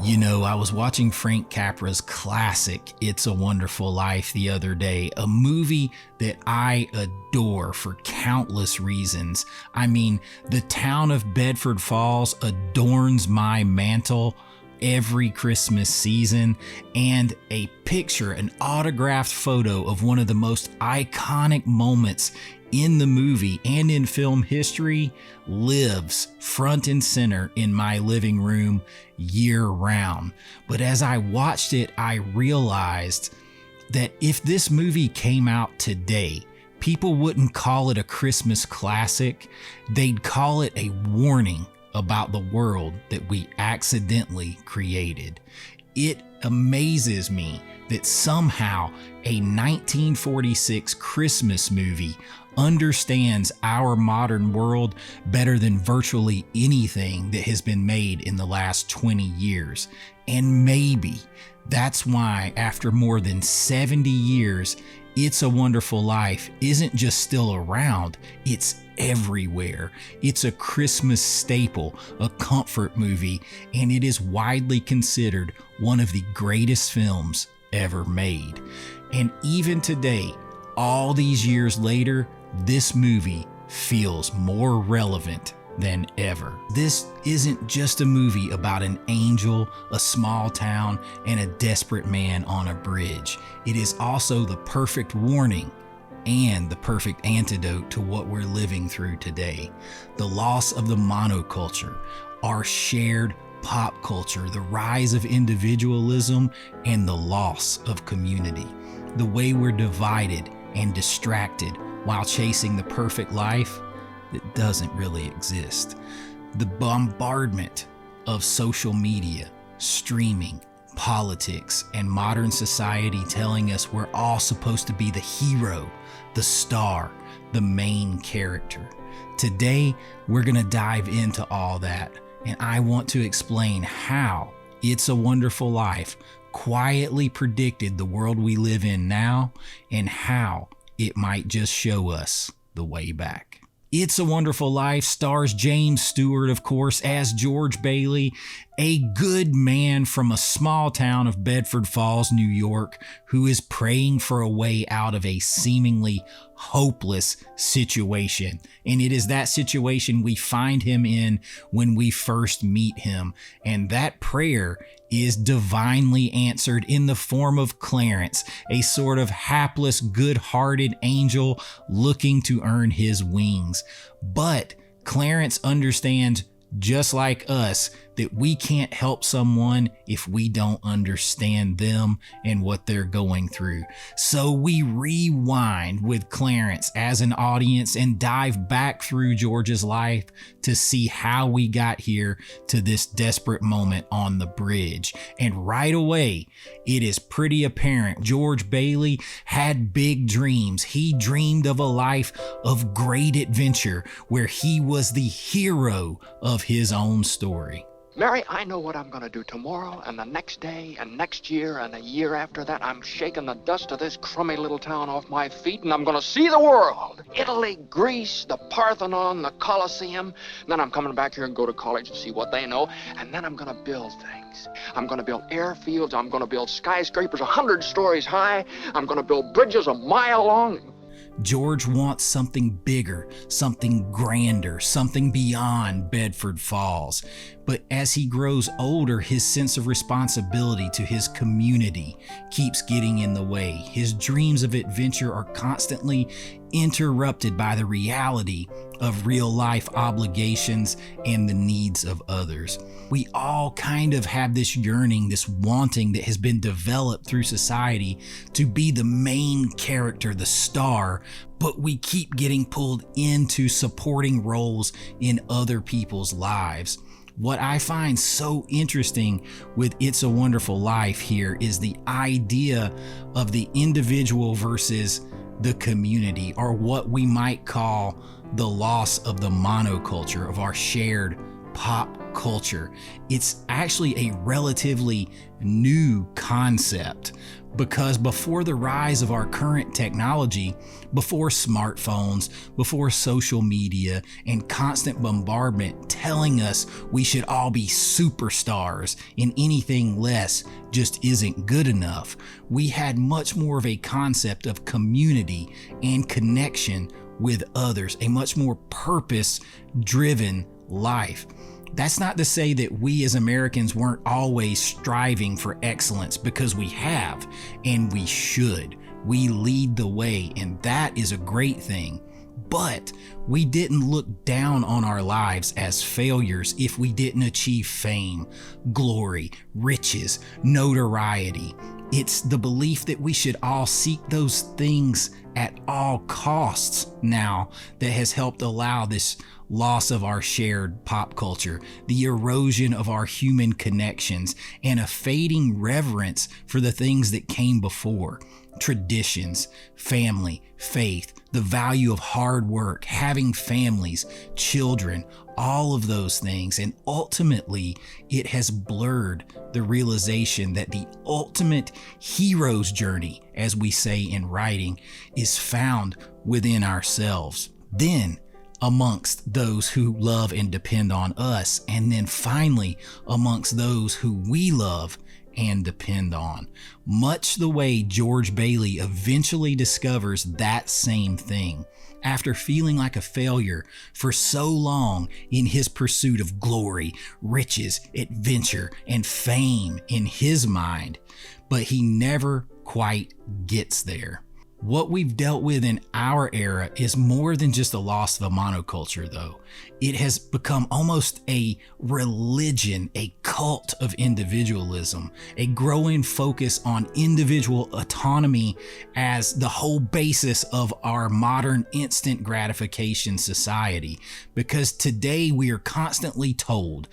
You know, I was watching Frank Capra's classic, It's a Wonderful Life, the other day, a movie that I adore for countless reasons. I mean, the town of Bedford Falls adorns my mantle every Christmas season, and a picture, an autographed photo of one of the most iconic moments in the movie and in film history lives front and center in my living room year round. But as I watched it, I realized that if this movie came out today, people wouldn't call it a Christmas classic. They'd call it a warning about the world that we accidentally created. It amazes me that somehow a 1946 Christmas movie understands our modern world better than virtually anything that has been made in the last 20 years. And maybe that's why, after more than 70 years, It's a Wonderful Life isn't just still around, it's everywhere. It's a Christmas staple, a comfort movie, and it is widely considered one of the greatest films ever made. And even today, all these years later, this movie feels more relevant than ever. This isn't just a movie about an angel, a small town, and a desperate man on a bridge. It is also the perfect warning and the perfect antidote to what we're living through today. The loss of the monoculture, our shared pop culture, the rise of individualism, and the loss of community. The way we're divided and distracted while chasing the perfect life that doesn't really exist. The bombardment of social media, streaming, politics, and modern society telling us we're all supposed to be the hero, the star, the main character. Today, we're going to dive into all that, and I want to explain how It's a Wonderful Life quietly predicted the world we live in now, and how it might just show us the way back. It's a Wonderful Life stars James Stewart, of course, as George Bailey, a good man from a small town of Bedford Falls, New York, who is praying for a way out of a seemingly hopeless situation. And it is that situation we find him in when we first meet him. And that prayer is divinely answered in the form of Clarence, a sort of hapless, good-hearted angel looking to earn his wings. But Clarence understands, just like us, that we can't help someone if we don't understand them and what they're going through. So we rewind with Clarence as an audience and dive back through George's life to see how we got here to this desperate moment on the bridge. And right away, it is pretty apparent George Bailey had big dreams. He dreamed of a life of great adventure where he was the hero of his own story. Mary, I know what I'm going to do tomorrow and the next day and next year and a year after that. I'm shaking the dust of this crummy little town off my feet, and I'm going to see the world. Italy, Greece, the Parthenon, the Colosseum. And then I'm coming back here and go to college and see what they know. And then I'm going to build things. I'm going to build airfields. I'm going to build skyscrapers 100 stories high. I'm going to build bridges a mile long. George wants something bigger, something grander, something beyond Bedford Falls. But as he grows older, his sense of responsibility to his community keeps getting in the way. His dreams of adventure are constantly interrupted by the reality of real life obligations and the needs of others. We all kind of have this yearning, this wanting that has been developed through society to be the main character, the star, but we keep getting pulled into supporting roles in other people's lives. What I find so interesting with It's a Wonderful Life here is the idea of the individual versus the community, or what we might call the loss of the monoculture, of our shared pop culture. It's actually a relatively new concept, Because before the rise of our current technology, before smartphones, before social media, and constant bombardment telling us we should all be superstars and anything less just isn't good enough, we had much more of a concept of community and connection with others, a much more purpose-driven life. That's not to say that we as Americans weren't always striving for excellence, because we have, and we should. We lead the way, and that is a great thing. But we didn't look down on our lives as failures if we didn't achieve fame, glory, riches, notoriety. It's the belief that we should all seek those things at all costs now that has helped allow this loss of our shared pop culture, the erosion of our human connections, and a fading reverence for the things that came before. Traditions, family, faith, the value of hard work, having families, children, all of those things. And ultimately, it has blurred the realization that the ultimate hero's journey, as we say in writing, is found within ourselves. Then, amongst those who love and depend on us, and then finally amongst those who we love and depend on. Much the way George Bailey eventually discovers that same thing. After feeling like a failure for so long in his pursuit of glory, riches, adventure, and fame in his mind, but he never quite gets there. What we've dealt with in our era is more than just the loss of a monoculture, though. It has become almost a religion, a cult of individualism, a growing focus on individual autonomy as the whole basis of our modern instant gratification society. Because today we are constantly told,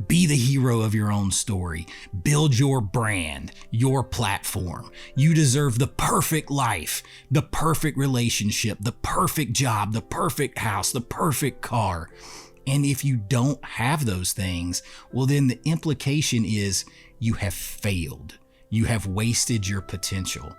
be the hero of your own story. Build your brand, your platform. You deserve the perfect life, the perfect relationship, the perfect job, the perfect house, the perfect car. And if you don't have those things, well, then the implication is you have failed. You have wasted your potential.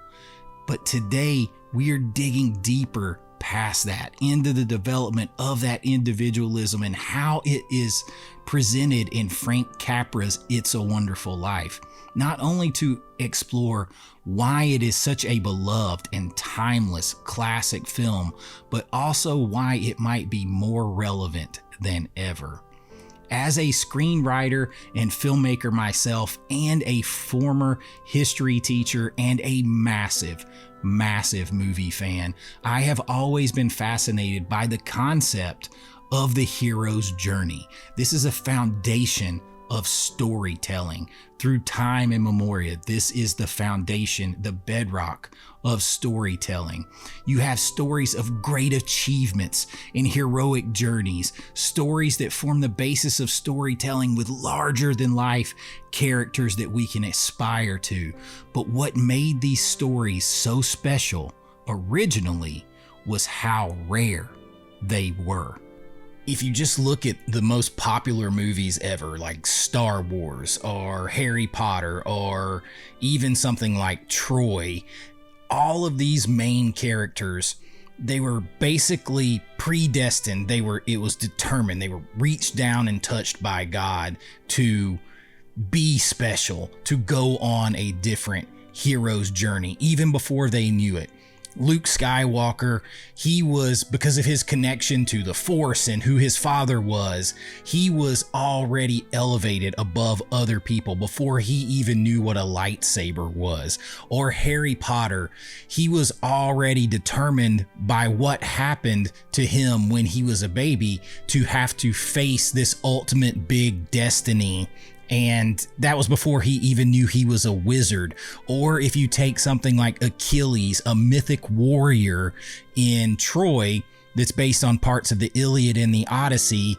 But today we are digging deeper past that into the development of that individualism and how it is presented in Frank Capra's It's a Wonderful Life, not only to explore why it is such a beloved and timeless classic film, but also why it might be more relevant than ever. As a screenwriter and filmmaker myself, and a former history teacher and a massive movie fan, I have always been fascinated by the concept of the hero's journey. This is a foundation of storytelling through time immemorial. This is the foundation, the bedrock of storytelling. You have stories of great achievements and heroic journeys, stories that form the basis of storytelling with larger than life characters that we can aspire to. But what made these stories so special originally was how rare they were. If you just look at the most popular movies ever, like Star Wars or Harry Potter or even something like Troy, all of these main characters, they were basically predestined. It was determined. They were reached down and touched by God to be special, to go on a different hero's journey, even before they knew it. Luke Skywalker, he was, because of his connection to the Force and who his father was, he was already elevated above other people before he even knew what a lightsaber was. Or Harry Potter, he was already determined by what happened to him when he was a baby to have to face this ultimate big destiny. And that was before he even knew he was a wizard. Or if you take something like Achilles, a mythic warrior in Troy that's based on parts of the Iliad and the Odyssey,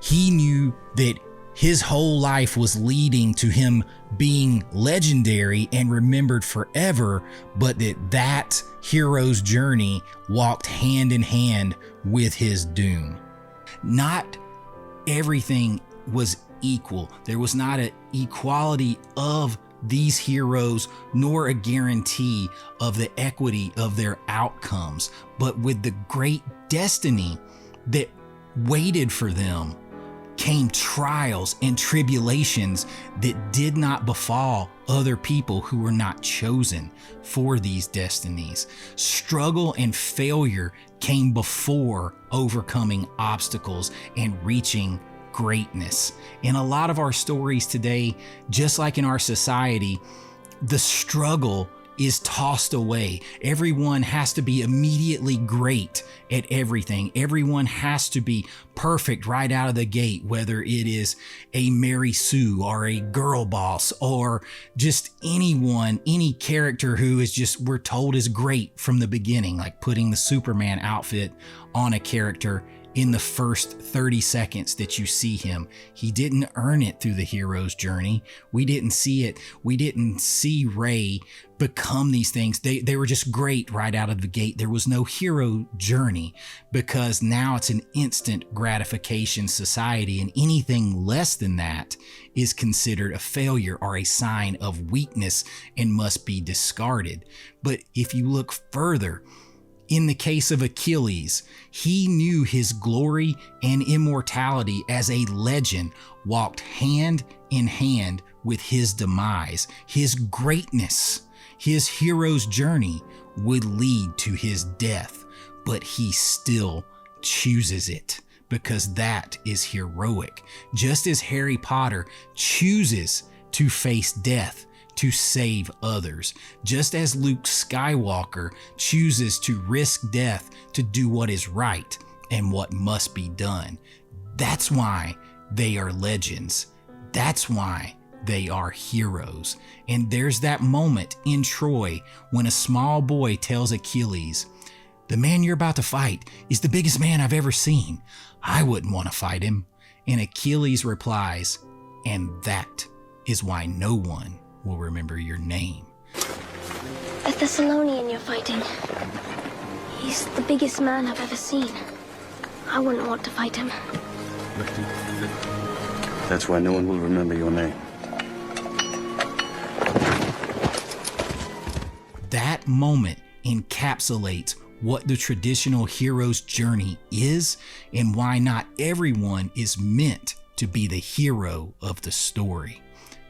he knew that his whole life was leading to him being legendary and remembered forever, but that hero's journey walked hand in hand with his doom. Not everything was equal. There was not an equality of these heroes nor a guarantee of the equity of their outcomes, but with the great destiny that waited for them came trials and tribulations that did not befall other people who were not chosen for these destinies. Struggle and failure came before overcoming obstacles and reaching greatness. In a lot of our stories today, just like in our society, the struggle is tossed away. Everyone has to be immediately great at everything. Everyone has to be perfect right out of the gate, whether it is a Mary Sue or a girl boss or just anyone, any character who is just, we're told is great from the beginning, like putting the Superman outfit on a character in the first 30 seconds that you see him. He didn't earn it through the hero's journey. We didn't see it. We didn't see Ray become these things. They were just great right out of the gate. There was no hero journey because now it's an instant gratification society, and anything less than that is considered a failure or a sign of weakness and must be discarded. But if you look further, in the case of Achilles, he knew his glory and immortality as a legend walked hand in hand with his demise. His greatness, his hero's journey would lead to his death, but he still chooses it because that is heroic. Just as Harry Potter chooses to face death to save others, just as Luke Skywalker chooses to risk death to do what is right and what must be done. That's why they are legends. That's why they are heroes. And there's that moment in Troy when a small boy tells Achilles, "The man you're about to fight is the biggest man I've ever seen. I wouldn't want to fight him." And Achilles replies, "And that is why no one will remember your name." The Thessalonian you're fighting. He's the biggest man I've ever seen. I wouldn't want to fight him. That's why no one will remember your name. That moment encapsulates what the traditional hero's journey is and why not everyone is meant to be the hero of the story.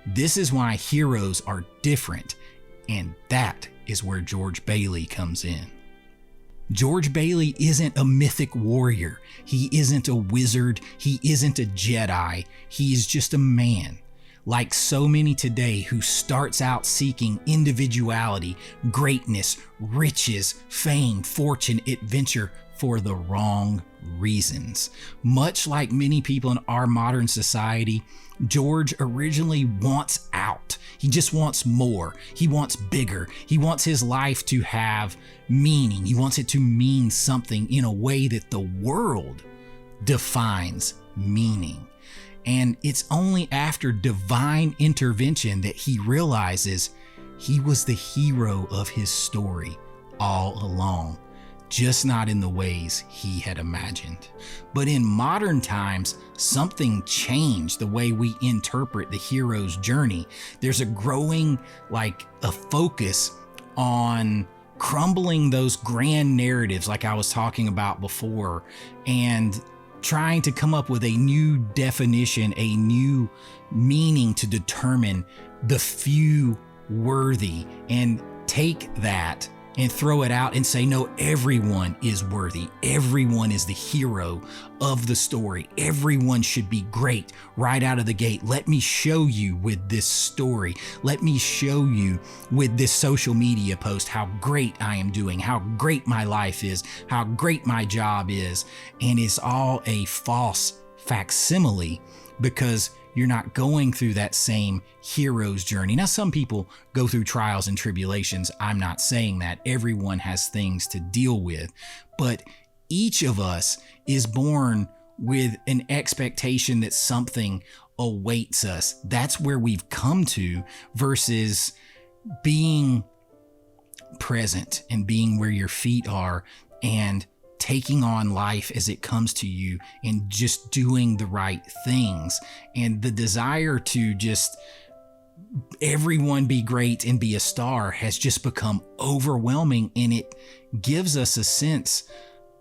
This is why heroes are different, and that is where George Bailey comes in. George Bailey isn't a mythic warrior. He isn't a wizard. He isn't a Jedi. He is just a man, like so many today, who starts out seeking individuality, greatness, riches, fame, fortune, adventure for the wrong reasons. Much like many people in our modern society, George originally wants out. He just wants more. He wants bigger. He wants his life to have meaning. He wants it to mean something in a way that the world defines meaning. And it's only after divine intervention that he realizes he was the hero of his story all along, just not in the ways he had imagined. But in modern times, something changed the way we interpret the hero's journey. There's a growing, a focus on crumbling those grand narratives like I was talking about before, and trying to come up with a new definition, a new meaning to determine the few worthy, and take that and throw it out and say, no, everyone is worthy. Everyone is the hero of the story. Everyone should be great right out of the gate. Let me show you with this story. Let me show you with this social media post how great I am doing, how great my life is, how great my job is. And it's all a false facsimile because you're not going through that same hero's journey. Now, some people go through trials and tribulations. I'm not saying that. Everyone has things to deal with, but each of us is born with an expectation that something awaits us. That's where we've come to, versus being present and being where your feet are and taking on life as it comes to you and just doing the right things. And the desire to just everyone be great and be a star has just become overwhelming, and it gives us a sense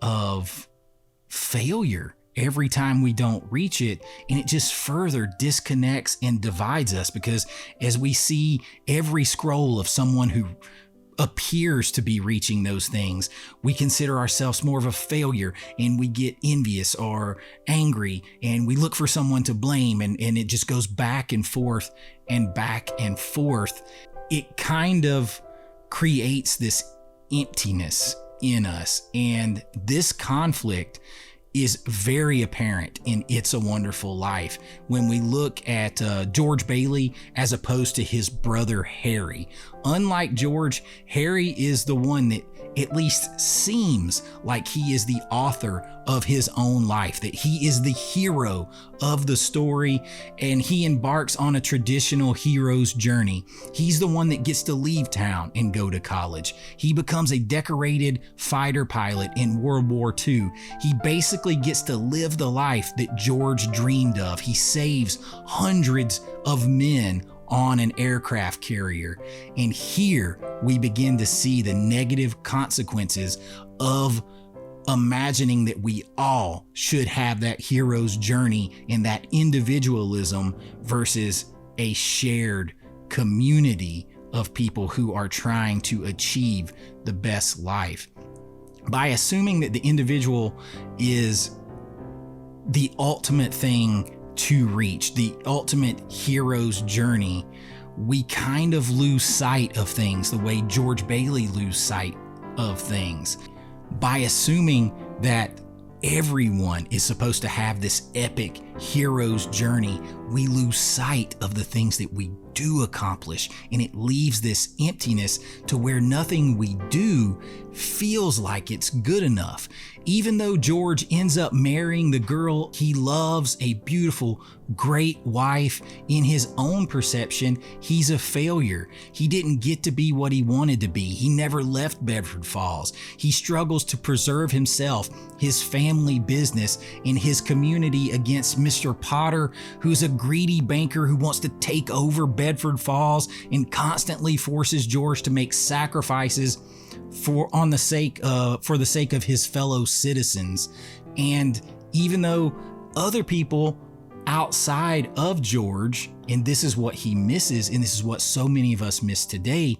of failure every time we don't reach it, and it just further disconnects and divides us, because as we see every scroll of someone who appears to be reaching those things, we consider ourselves more of a failure, and we get envious or angry, and we look for someone to blame, and it just goes back and forth and back and forth. It kind of creates this emptiness in us, and this conflict is very apparent in It's a Wonderful Life when we look at George Bailey as opposed to his brother Harry. Unlike George, Harry is the one that at least seems like he is the author of his own life, that he is the hero of the story, and he embarks on a traditional hero's journey. He's the one that gets to leave town and go to college. He becomes a decorated fighter pilot in World War II. He basically gets to live the life that George dreamed of. He saves hundreds of men on an aircraft carrier. And here we begin to see the negative consequences of imagining that we all should have that hero's journey and that individualism versus a shared community of people who are trying to achieve the best life. By assuming that the individual is the ultimate thing to reach, the ultimate hero's journey, we kind of lose sight of things the way George Bailey lose sight of things. By assuming that everyone is supposed to have this epic hero's journey, we lose sight of the things that we do accomplish, and it leaves this emptiness to where nothing we do feels like it's good enough. Even though George ends up marrying the girl he loves, a beautiful, great wife, in his own perception, he's a failure. He didn't get to be what he wanted to be. He never left Bedford Falls. He struggles to preserve himself, his family business, and his community against Mr. Potter, who's a greedy banker who wants to take over Bedford Falls and constantly forces George to make sacrifices for the sake of his fellow citizens. And even though other people outside of George, and this is what he misses, and this is what so many of us miss today,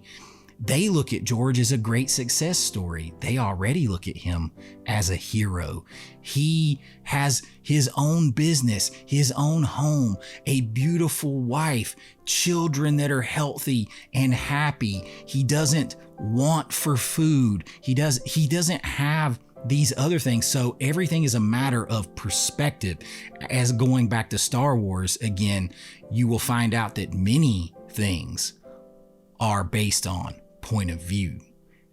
they look at George as a great success story. They already look at him as a hero. He has his own business, his own home, a beautiful wife, children that are healthy and happy. He doesn't want for food. He doesn't have these other things. So everything is a matter of perspective. As going back to Star Wars again, you will find out that many things are based on point of view.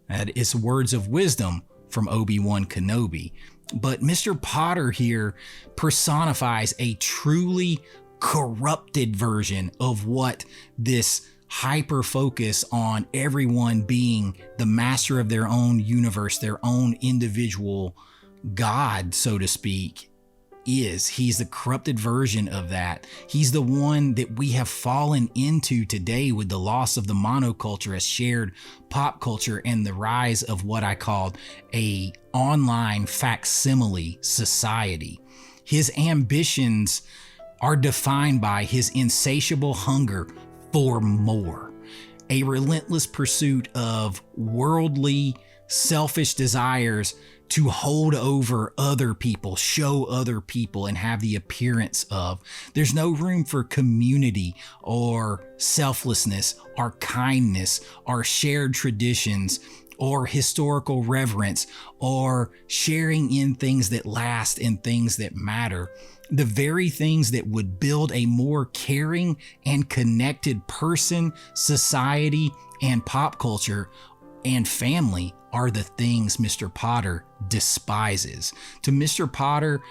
That is words of wisdom from Obi-Wan Kenobi. But Mr. Potter here personifies a truly corrupted version of what this hyper focus on everyone being the master of their own universe, their own individual God, so to speak, is. He's the corrupted version of that. He's the one that we have fallen into today with the loss of the monoculture as shared pop culture and the rise of what I called a online facsimile society. His ambitions are defined by his insatiable hunger for more, a relentless pursuit of worldly, selfish desires to hold over other people, show other people, and have the appearance of. There's no room for community or selflessness or kindness or shared traditions or historical reverence or sharing in things that last and things that matter. The very things that would build a more caring and connected person, society, and pop culture and family are the things Mr. Potter despises. To Mr. Potter,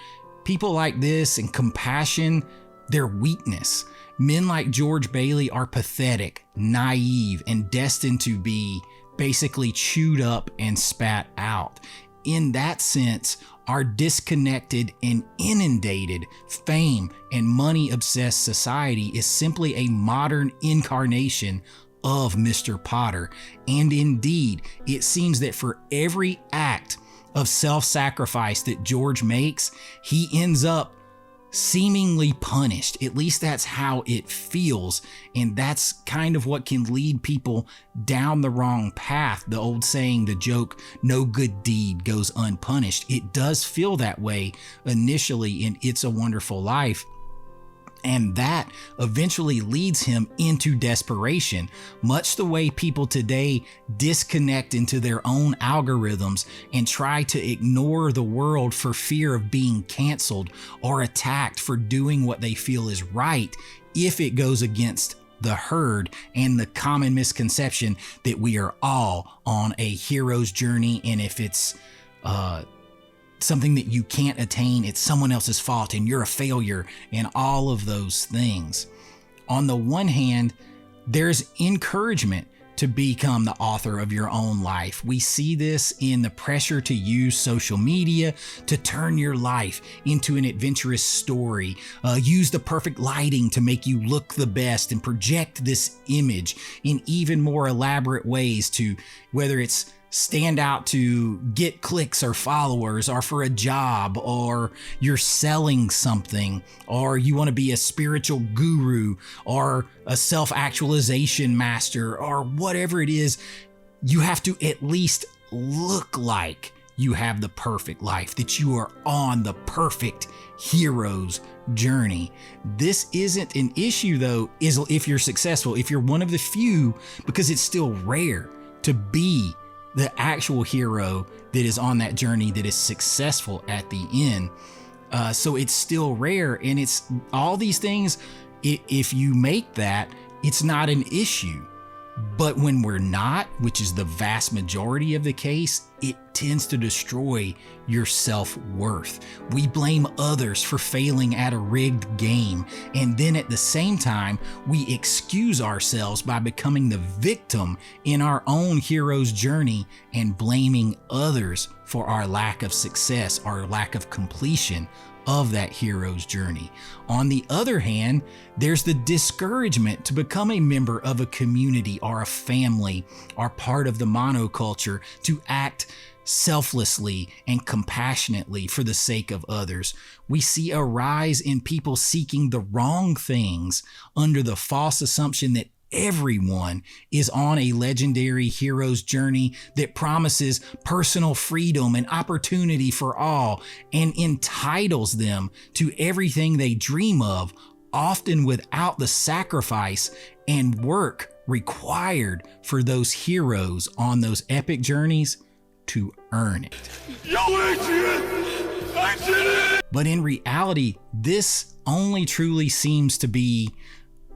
people like this and compassion, they're weakness. Men like George Bailey are pathetic, naive, and destined to be basically chewed up and spat out. In that sense, Our disconnected and inundated fame and money-obsessed society is simply a modern incarnation of Mr. Potter. And indeed, it seems that for every act of self-sacrifice that George makes, he ends up seemingly punished. At least that's how it feels. And that's kind of what can lead people down the wrong path. The old saying, the joke, no good deed goes unpunished. It does feel that way initially in It's a Wonderful Life. And that eventually leads him into desperation, much the way people today disconnect into their own algorithms and try to ignore the world for fear of being canceled or attacked for doing what they feel is right if it goes against the herd and the common misconception that we are all on a hero's journey. And if it's something that you can't attain, it's someone else's fault and you're a failure and all of those things. On the one hand, there's encouragement to become the author of your own life. We see this in the pressure to use social media to turn your life into an adventurous story. Use the perfect lighting to make you look the best and project this image in even more elaborate ways to, whether it's stand out to get clicks or followers, or for a job, or you're selling something, or you want to be a spiritual guru or a self-actualization master, or whatever it is. You have to at least look like you have the perfect life, that you are on the perfect hero's journey. This isn't an issue though, is if you're successful, if you're one of the few, because it's still rare to be the actual hero that is on that journey, that is successful at the end. So it's still rare, and it's all these things. If you make that, it's not an issue. But when we're not, which is the vast majority of the case, it tends to destroy your self-worth. We blame others for failing at a rigged game, and then at the same time, we excuse ourselves by becoming the victim in our own hero's journey and blaming others for our lack of success, our lack of completion of that hero's journey. On the other hand, there's the discouragement to become a member of a community or a family or part of the monoculture, to act selflessly and compassionately for the sake of others. We see a rise in people seeking the wrong things under the false assumption that everyone is on a legendary hero's journey that promises personal freedom and opportunity for all and entitles them to everything they dream of, often without the sacrifice and work required for those heroes on those epic journeys to earn it. Yo, Adrian! I did it! But in reality, this only truly seems to be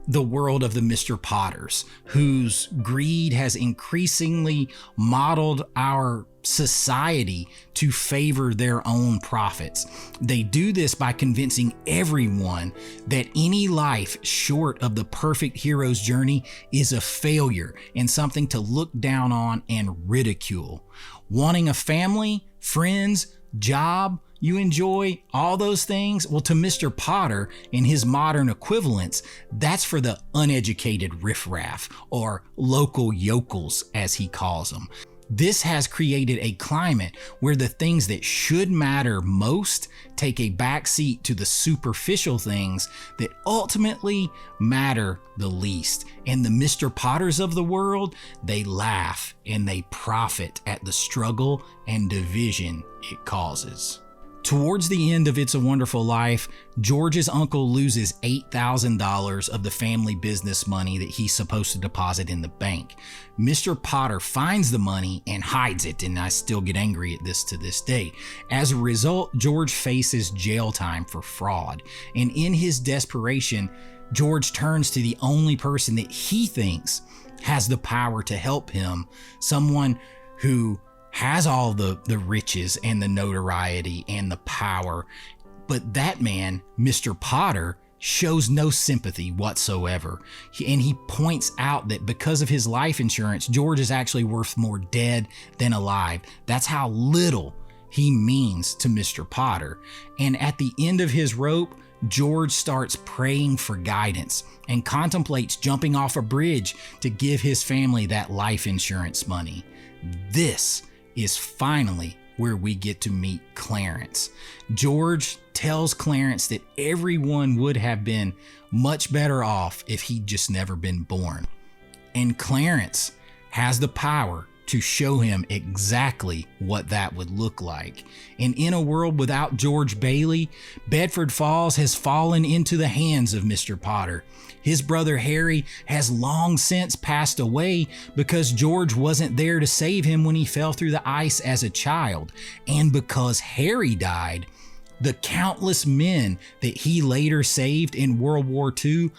the world of the Mr. Potters, whose greed has increasingly modeled our society to favor their own profits. They do this by convincing everyone that any life short of the perfect hero's journey is a failure and something to look down on and ridicule. Wanting a family, friends, job you enjoy, all those things, well, to Mr. Potter and his modern equivalents, that's for the uneducated riffraff, or local yokels as he calls them. This has created a climate where the things that should matter most take a backseat to the superficial things that ultimately matter the least. And the Mr. Potters of the world, they laugh and they profit at the struggle and division it causes. Towards the end of It's a Wonderful Life, George's uncle loses $8,000 of the family business money that he's supposed to deposit in the bank. Mr. Potter finds the money and hides it, and I still get angry at this to this day. As a result, George faces jail time for fraud, and in his desperation, George turns to the only person that he thinks has the power to help him, someone who has all the riches and the notoriety and the power. But that man, Mr. Potter, shows no sympathy whatsoever. And he points out that because of his life insurance, George is actually worth more dead than alive. That's how little he means to Mr. Potter. And at the end of his rope, George starts praying for guidance and contemplates jumping off a bridge to give his family that life insurance money. This is finally where we get to meet Clarence. George tells Clarence that everyone would have been much better off if he'd just never been born. And Clarence has the power to show him exactly what that would look like. And in a world without George Bailey, Bedford Falls has fallen into the hands of Mr. Potter. His brother Harry has long since passed away because George wasn't there to save him when he fell through the ice as a child. And because Harry died, the countless men that he later saved in World War II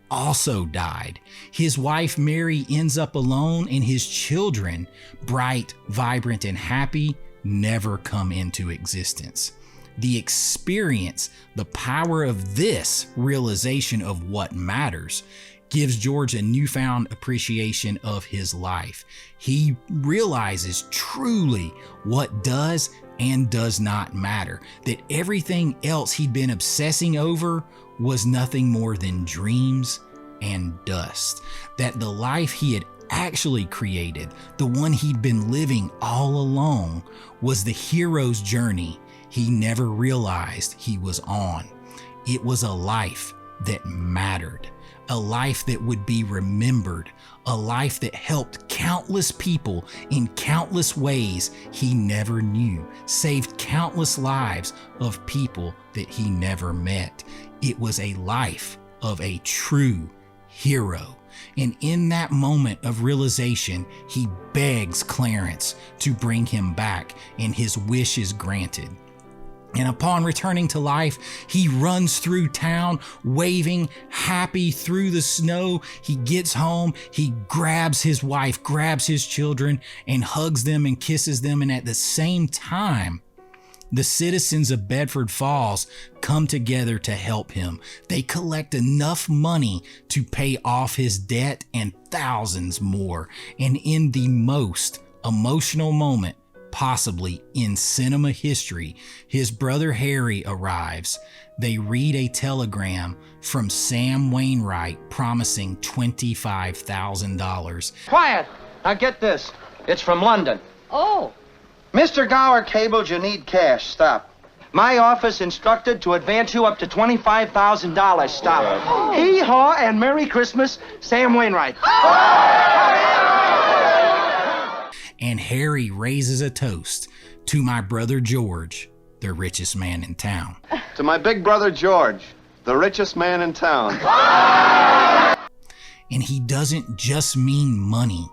also died. His wife Mary ends up alone, and his children, bright, vibrant, and happy, never come into existence. The experience, the power of this realization of what matters, gives George a newfound appreciation of his life. He realizes truly what does and does not matter, that everything else he'd been obsessing over was nothing more than dreams and dust, that the life he had actually created, the one he'd been living all along, was the hero's journey he never realized he was on. It was a life that mattered, a life that would be remembered, a life that helped countless people in countless ways he never knew, saved countless lives of people that he never met. It was a life of a true hero. And in that moment of realization, he begs Clarence to bring him back, and his wish is granted. And upon returning to life, he runs through town, waving, happy through the snow. He gets home, he grabs his wife, grabs his children, and hugs them and kisses them. And at the same time, the citizens of Bedford Falls come together to help him. They collect enough money to pay off his debt and thousands more. And in the most emotional moment possibly in cinema history, his brother Harry arrives. They read a telegram from Sam Wainwright promising $25,000. Quiet! Now get this. It's from London. Oh. Mr. Gower cabled you need cash. Stop. My office instructed to advance you up to $25,000. Stop. Oh. Hee-haw and Merry Christmas, Sam Wainwright. And Harry raises a toast to my brother George, the richest man in town. To my big brother George, the richest man in town. And he doesn't just mean money.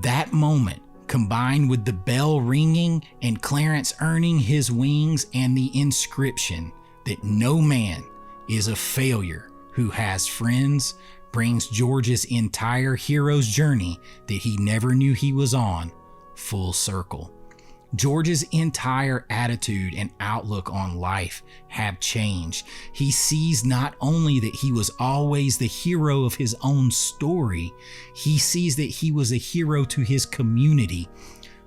That moment, combined with the bell ringing and Clarence earning his wings and the inscription that no man is a failure who has friends, brings George's entire hero's journey that he never knew he was on full circle. George's entire attitude and outlook on life have changed. He sees not only that he was always the hero of his own story, he sees that he was a hero to his community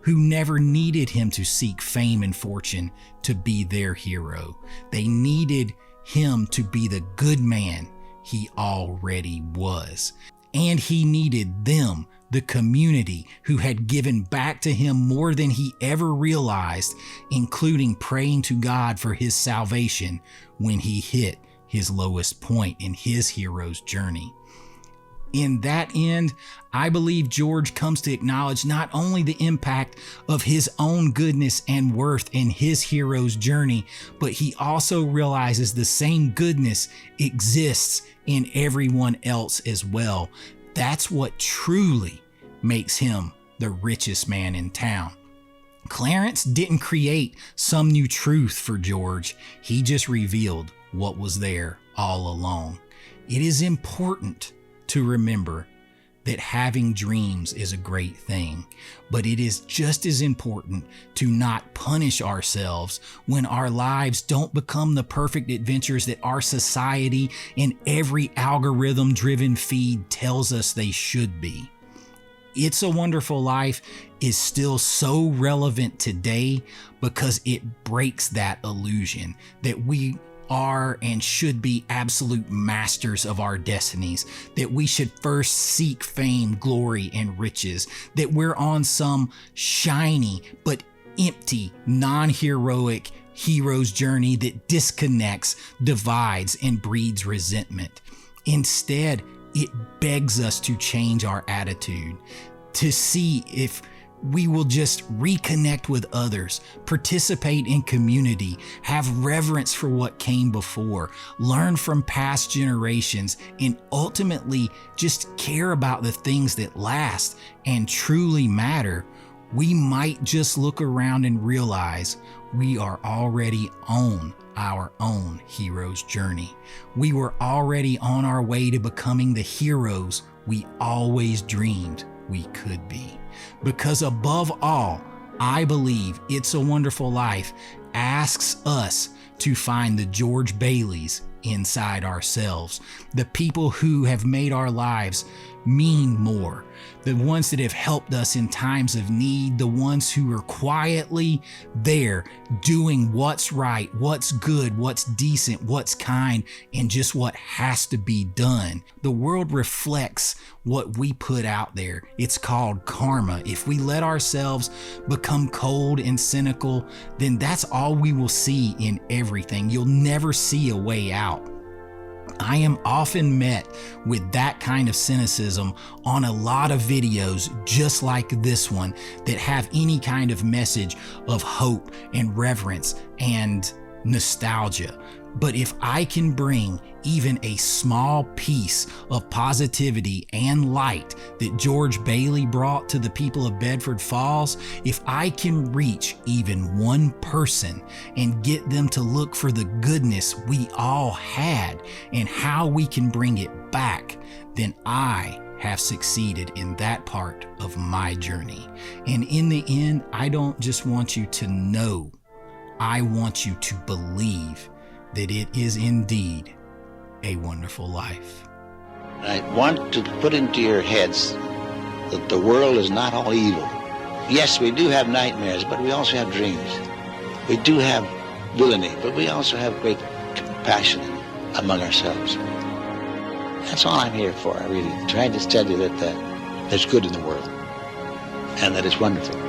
who never needed him to seek fame and fortune to be their hero. They needed him to be the good man he already was. And he needed them, the community, who had given back to him more than he ever realized, including praying to God for his salvation when he hit his lowest point in his hero's journey. In that end, I believe George comes to acknowledge not only the impact of his own goodness and worth in his hero's journey, but he also realizes the same goodness exists in everyone else as well. That's what truly makes him the richest man in town. Clarence didn't create some new truth for George. He just revealed what was there all along. It is important to remember that having dreams is a great thing, but it is just as important to not punish ourselves when our lives don't become the perfect adventures that our society and every algorithm-driven feed tells us they should be. It's a Wonderful Life is still so relevant today because it breaks that illusion that we are and should be absolute masters of our destinies, that we should first seek fame, glory, and riches, that we're on some shiny but empty, non-heroic hero's journey that disconnects, divides, and breeds resentment. Instead, it begs us to change our attitude, to see if we will just reconnect with others, participate in community, have reverence for what came before, learn from past generations, and ultimately just care about the things that last and truly matter. We might just look around and realize we are already on our own hero's journey. We were already on our way to becoming the heroes we always dreamed we could be. Because above all, I believe It's a Wonderful Life asks us to find the George Baileys inside ourselves, the people who have made our lives mean more, the ones that have helped us in times of need, the ones who are quietly there doing what's right, what's good, what's decent, what's kind, and just what has to be done. The world reflects what we put out there. It's called karma. If we let ourselves become cold and cynical, then that's all we will see in everything. You'll never see a way out. I am often met with that kind of cynicism on a lot of videos just like this one that have any kind of message of hope and reverence and nostalgia. But if I can bring even a small piece of positivity and light that George Bailey brought to the people of Bedford Falls, if I can reach even one person and get them to look for the goodness we all had and how we can bring it back, then I have succeeded in that part of my journey. And in the end, I don't just want you to know, I want you to believe that it is indeed a wonderful life. I want to put into your heads that the world is not all evil. Yes, we do have nightmares, but we also have dreams. We do have villainy, but we also have great compassion among ourselves. That's all I'm here for, I really. Trying to tell you that there's good in the world and that it's wonderful.